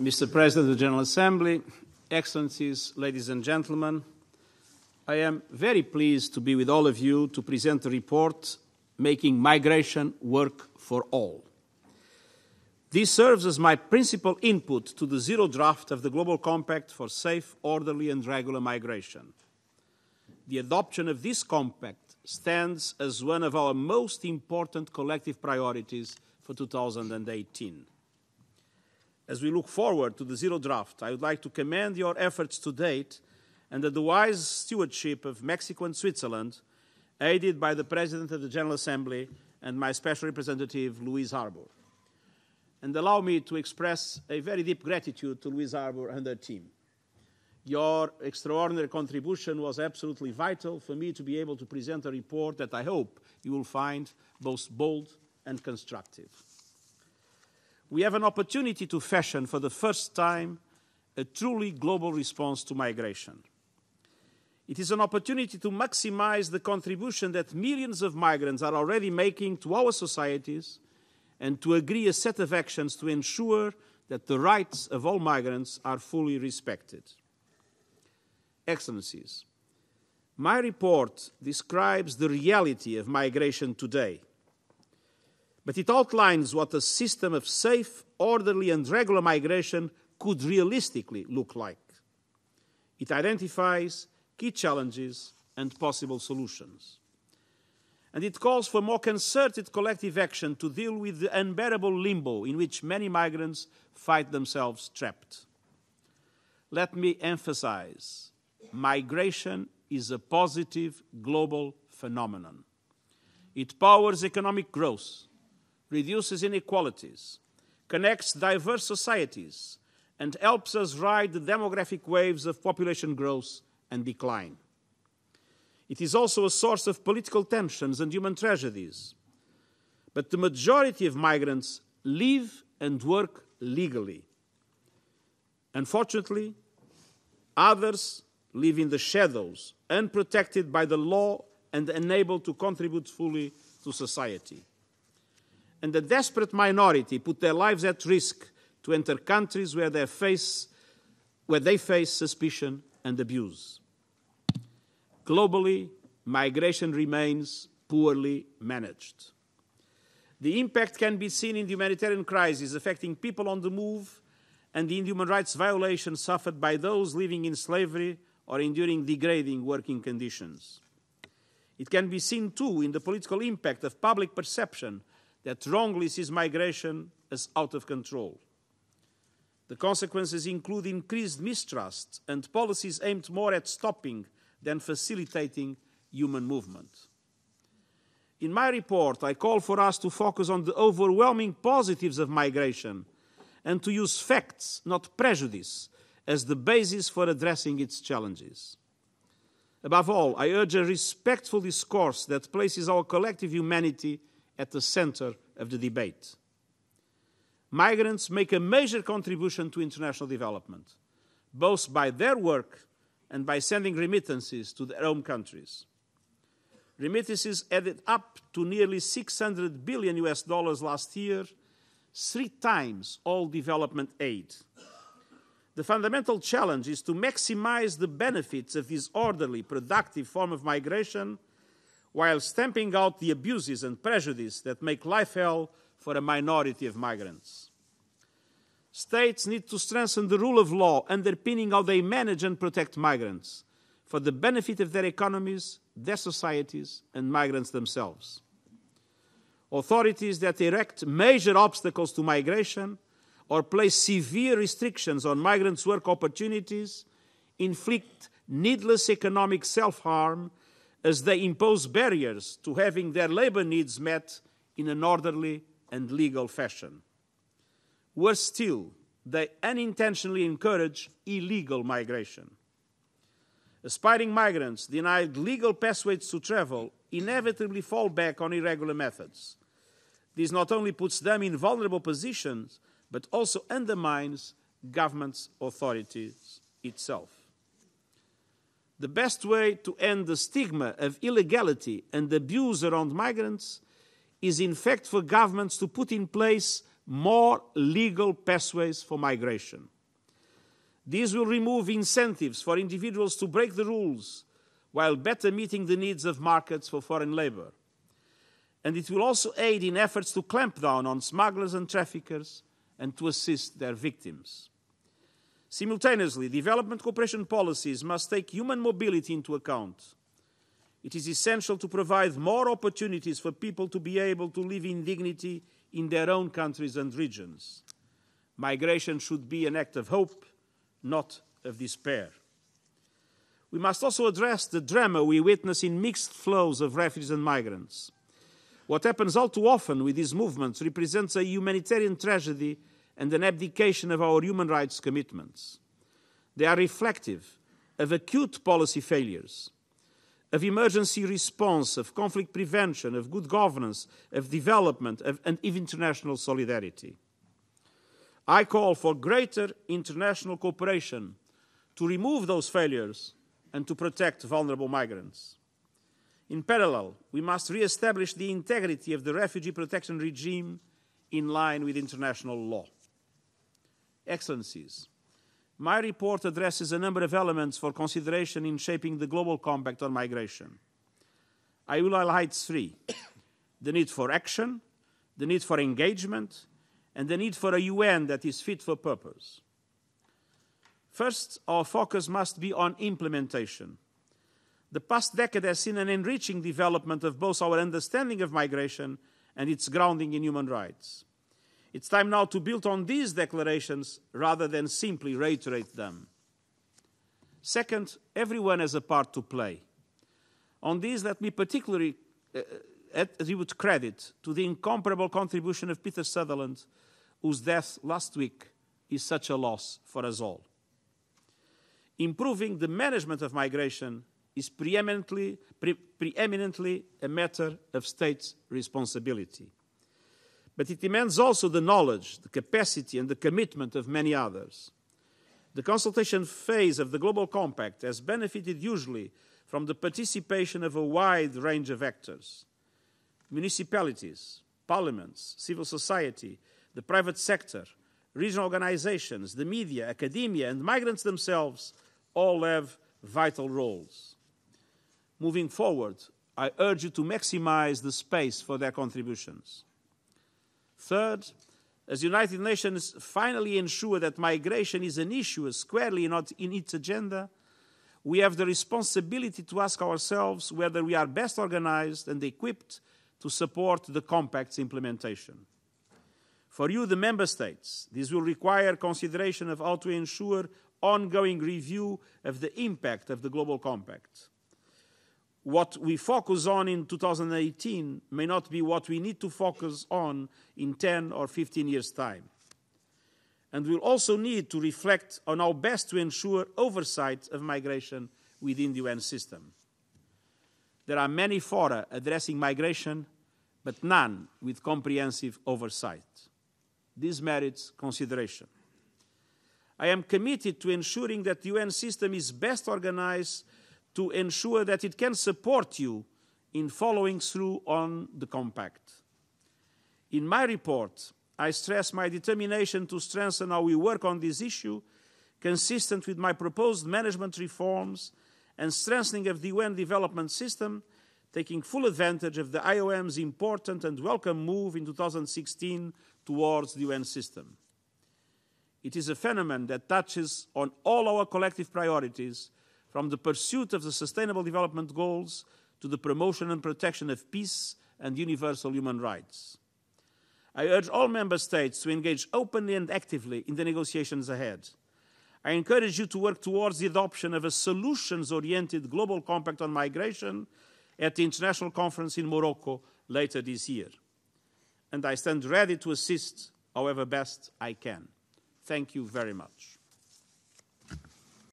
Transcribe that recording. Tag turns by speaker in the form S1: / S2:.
S1: Mr. President of the General Assembly, Excellencies, ladies and gentlemen, I am very pleased to be with all of you to present a report making migration work for all. This serves as my principal input to the zero draft of the Global Compact for safe, orderly and regular migration. The adoption of this compact stands as one of our most important collective priorities for 2018. As we look forward to the zero draft, I would like to commend your efforts to date under the wise stewardship of Mexico and Switzerland, aided by the President of the General Assembly and my Special Representative, Louise Harbour. And allow me to express a very deep gratitude to Louise Harbour and her team. Your extraordinary contribution was absolutely vital for me to be able to present a report that I hope you will find both bold and constructive. We have an opportunity to fashion for the first time a truly global response to migration. It is an opportunity to maximize the contribution that millions of migrants are already making to our societies and to agree a set of actions to ensure that the rights of all migrants are fully respected. Excellencies, my report describes the reality of migration today, but it outlines what a system of safe, orderly and regular migration could realistically look like. It identifies key challenges and possible solutions. And it calls for more concerted collective action to deal with the unbearable limbo in which many migrants find themselves trapped. Let me emphasize, migration is a positive global phenomenon. It powers economic growth, reduces inequalities, connects diverse societies, and helps us ride the demographic waves of population growth and decline. It is also a source of political tensions and human tragedies. But the majority of migrants live and work legally. Unfortunately, others live in the shadows, unprotected by the law and unable to contribute fully to society. And a desperate minority put their lives at risk to enter countries where they face suspicion and abuse. Globally, migration remains poorly managed. The impact can be seen in the humanitarian crisis affecting people on the move and in human rights violations suffered by those living in slavery or enduring degrading working conditions. It can be seen, too, in the political impact of public perception that wrongly sees migration as out of control. The consequences include increased mistrust and policies aimed more at stopping than facilitating human movement. In my report, I call for us to focus on the overwhelming positives of migration and to use facts, not prejudice, as the basis for addressing its challenges. Above all, I urge a respectful discourse that places our collective humanity at the center of the debate. Migrants make a major contribution to international development, both by their work and by sending remittances to their home countries. Remittances added up to nearly $600 billion last year, 3 times all development aid. The fundamental challenge is to maximize the benefits of this orderly, productive form of migration while stamping out the abuses and prejudice that make life hell for a minority of migrants. States need to strengthen the rule of law underpinning how they manage and protect migrants for the benefit of their economies, their societies, and migrants themselves. Authorities that erect major obstacles to migration or place severe restrictions on migrants' work opportunities inflict needless economic self-harm as they impose barriers to having their labor needs met in an orderly and legal fashion. Worse still, they unintentionally encourage illegal migration. Aspiring migrants denied legal pathways to travel inevitably fall back on irregular methods. This not only puts them in vulnerable positions, but also undermines government's authorities itself. The best way to end the stigma of illegality and abuse around migrants is in fact for governments to put in place more legal pathways for migration. These will remove incentives for individuals to break the rules while better meeting the needs of markets for foreign labor. And it will also aid in efforts to clamp down on smugglers and traffickers and to assist their victims. Simultaneously, development cooperation policies must take human mobility into account. It is essential to provide more opportunities for people to be able to live in dignity in their own countries and regions. Migration should be an act of hope, not of despair. We must also address the drama we witness in mixed flows of refugees and migrants. What happens all too often with these movements represents a humanitarian tragedy and an abdication of our human rights commitments. They are reflective of acute policy failures, of emergency response, of conflict prevention, of good governance, of development, and of international solidarity. I call for greater international cooperation to remove those failures and to protect vulnerable migrants. In parallel, we must re-establish the integrity of the refugee protection regime in line with international law. Excellencies, my report addresses a number of elements for consideration in shaping the global compact on migration. I will highlight three: the need for action, the need for engagement, and the need for a UN that is fit for purpose. First, our focus must be on implementation. The past decade has seen an enriching development of both our understanding of migration and its grounding in human rights. It's time now to build on these declarations rather than simply reiterate them. Second, everyone has a part to play. On these, let me particularly attribute credit to the incomparable contribution of Peter Sutherland, whose death last week is such a loss for us all. Improving the management of migration is preeminently a matter of state responsibility. But it demands also the knowledge, the capacity, and the commitment of many others. The consultation phase of the Global Compact has benefited hugely from the participation of a wide range of actors. Municipalities, parliaments, civil society, the private sector, regional organizations, the media, academia, and migrants themselves all have vital roles. Moving forward, I urge you to maximize the space for their contributions. Third, as the United Nations finally ensure that migration is an issue squarely in its agenda, we have the responsibility to ask ourselves whether we are best organized and equipped to support the Compact's implementation. For you, the Member States, this will require consideration of how to ensure ongoing review of the impact of the Global Compact. What we focus on in 2018 may not be what we need to focus on in 10 or 15 years' time. And we'll also need to reflect on how best to ensure oversight of migration within the UN system. There are many fora addressing migration, but none with comprehensive oversight. This merits consideration. I am committed to ensuring that the UN system is best organized to ensure that it can support you in following through on the Compact. In my report, I stress my determination to strengthen how we work on this issue, consistent with my proposed management reforms and strengthening of the UN development system, taking full advantage of the IOM's important and welcome move in 2016 towards the UN system. It is a phenomenon that touches on all our collective priorities, from the pursuit of the Sustainable Development Goals to the promotion and protection of peace and universal human rights. I urge all Member States to engage openly and actively in the negotiations ahead. I encourage you to work towards the adoption of a solutions-oriented global compact on migration at the International Conference in Morocco later this year. And I stand ready to assist however best I can. Thank you very much.